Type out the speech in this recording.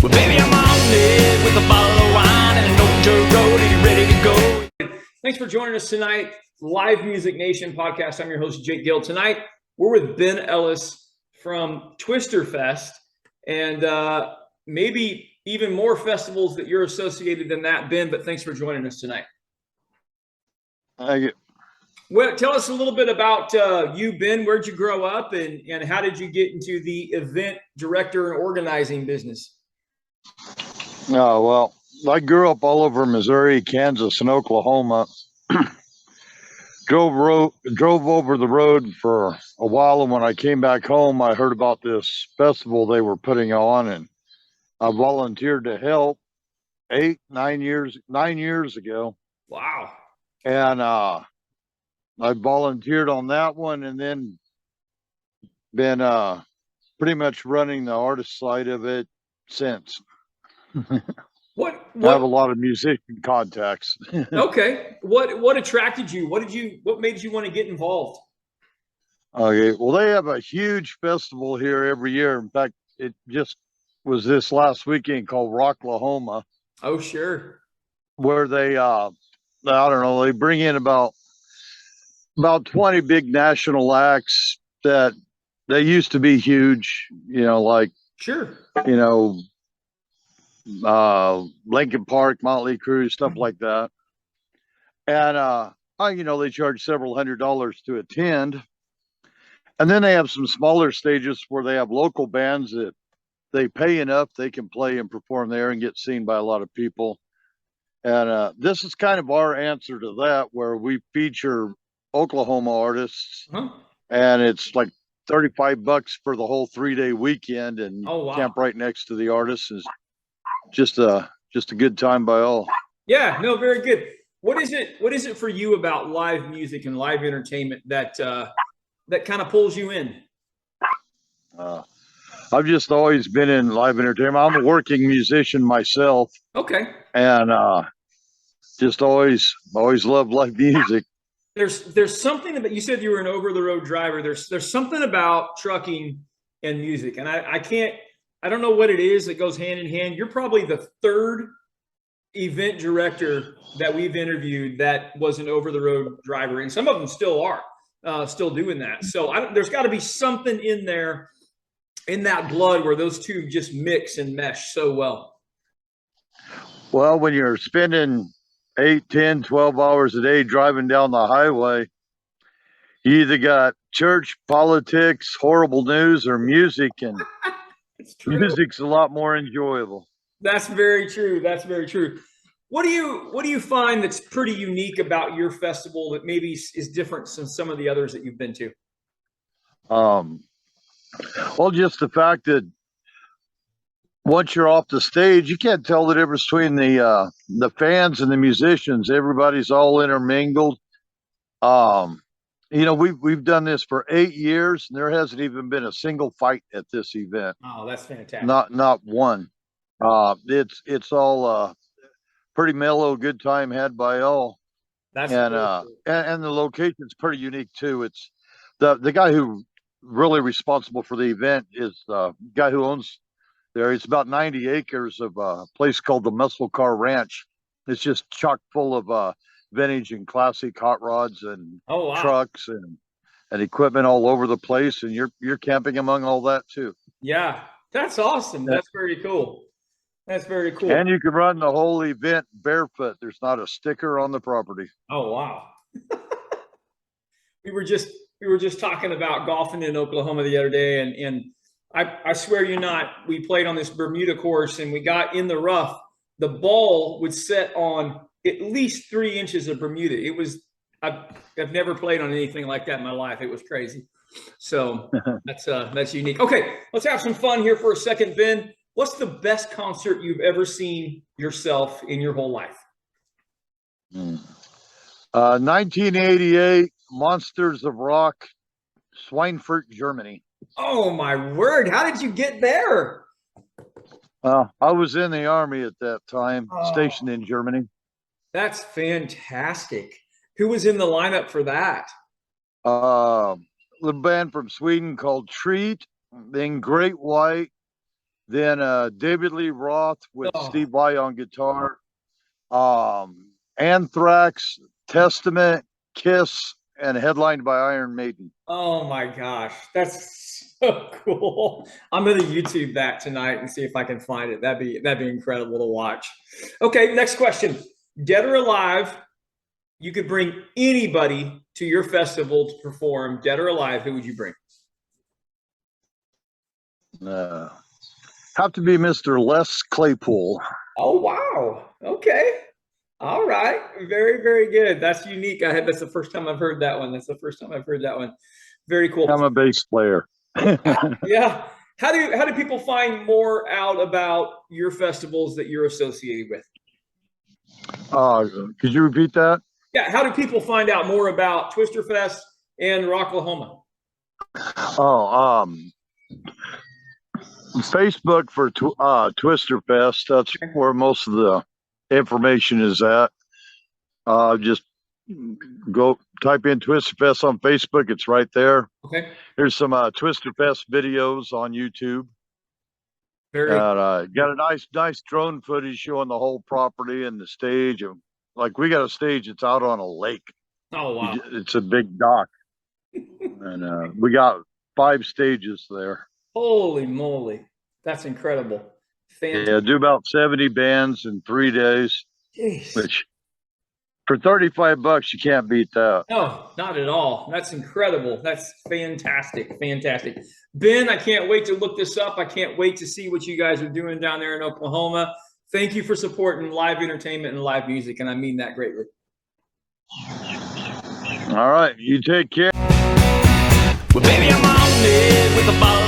Well, baby, I'm on it with a bottle of wine and an old dirt road. Are you ready to go? Thanks for joining us tonight. Live Music Nation podcast. I'm your host, Jake Gill. Tonight, we're with Ben Ellis from Twister Fest, and maybe even more festivals that you're associated than that, Ben, but thanks for joining us tonight. Thank you. Well, tell us a little bit about you, Ben. Where'd you grow up, and how did you get into the event director and organizing business? Oh, well, I grew up all over Missouri, Kansas, and Oklahoma. Drove over the road for a while, and when I came back home, I heard about this festival they were putting on, and I volunteered to help 9 years ago. Wow. And I volunteered on that one, and then been pretty much running the artist side of it since. What I have a lot of musician contacts. Okay. What attracted you? What made you want to get involved? Okay. Well, they have a huge festival here every year. In fact, it just was this last weekend called Rocklahoma, Oh, sure. where they I don't know, they bring in about 20 big national acts that they used to be huge, like Sure. Lincoln Park, Motley Crue, stuff like that. And they charge several $100s to attend. And then they have some smaller stages where they have local bands that they pay enough they can play and perform there and get seen by a lot of people. And this is kind of our answer to that, where we feature Oklahoma artists, and it's like $35 for the whole 3-day weekend, and camp right next to the artists. Is just a good time by all. Yeah, no, very good. What is it for you about live music and live entertainment that kind of pulls you in? I've just always been in live entertainment. I'm a working musician myself. Okay. And just always loved live music. There's something about, you said you were an over the road driver. There's something about trucking and music, and I don't know what it is that goes hand in hand. You're probably the third event director that we've interviewed that was an over the road driver, and some of them still are still doing that. So there's got to be something in there, in that blood, where those two just mix and mesh so well. Well, when you're spending 8, 10, 12 hours a day driving down the highway, you either got church, politics, horrible news, or music, and music's a lot more enjoyable. That's very true. That's very true. What do you find that's pretty unique about your festival that maybe is different than some of the others that you've been to? Well, just the fact that once you're off the stage, you can't tell the difference between the fans and the musicians. Everybody's all intermingled. We've done this for 8 years, and there hasn't even been a single fight at this event. Oh, that's fantastic. Not one. It's all pretty mellow, good time had by all. That's and the location's pretty unique too. It's the guy who really responsible for the event is the guy who owns there. It's about 90 acres of a place called the Muscle Car Ranch. It's just chock full of vintage and classic hot rods and trucks and equipment all over the place, and you're camping among all that too. Yeah, that's awesome. That's very cool. That's very cool. And you can run the whole event barefoot. There's not a sticker on the property. Oh, wow. We were just talking about golfing in Oklahoma the other day, and I swear you not, we played on this Bermuda course, and we got in the rough. The ball would set on at least 3 inches of Bermuda. It was, I've never played on anything like that in my life. It was crazy. So that's unique. Okay, let's have some fun here for a second, Ben. What's the best concert you've ever seen yourself in your whole life? 1988, Monsters of Rock, Schweinfurt, Germany. Oh, my word. How did you get there? I was in the Army at that time, stationed in Germany. That's fantastic. Who was in the lineup for that? The band from Sweden called Treat, then Great White, Then David Lee Roth with Oh. Steve Vai on guitar. Anthrax, Testament, Kiss, and headlined by Iron Maiden. Oh my gosh, that's so cool. I'm gonna YouTube that tonight and see if I can find it. That'd be incredible to watch. Okay, next question. Dead or alive, you could bring anybody to your festival to perform. Dead or alive, who would you bring? Have to be Mr. Les Claypool. Oh wow. Okay. All right. Very, very good. That's unique. That's the first time I've heard that one. That's the first time I've heard that one. Very cool. I'm a bass player. Yeah. How do people find more out about your festivals that you're associated with? Could you repeat that? Yeah. How do people find out more about Twister Fest and Rocklahoma? Facebook for Twister Fest. That's where most of the information is at. Just go type in Twister Fest on Facebook. It's right there. Okay. Here's some Twister Fest videos on YouTube. Very got a nice drone footage showing the whole property and the stage. And like we got a stage that's out on a lake. Oh wow. It's a big dock. And we got 5 stages there. Holy moly. That's incredible. Fantastic. Yeah, do about 70 bands in 3 days. Jeez. Which for $35 you can't beat that. No, not at all. That's incredible. That's fantastic. Fantastic. Ben, I can't wait to look this up. I can't wait to see what you guys are doing down there in Oklahoma. Thank you for supporting live entertainment and live music, and I mean that greatly. All right, you take care. Well, baby, I'm on it with a ball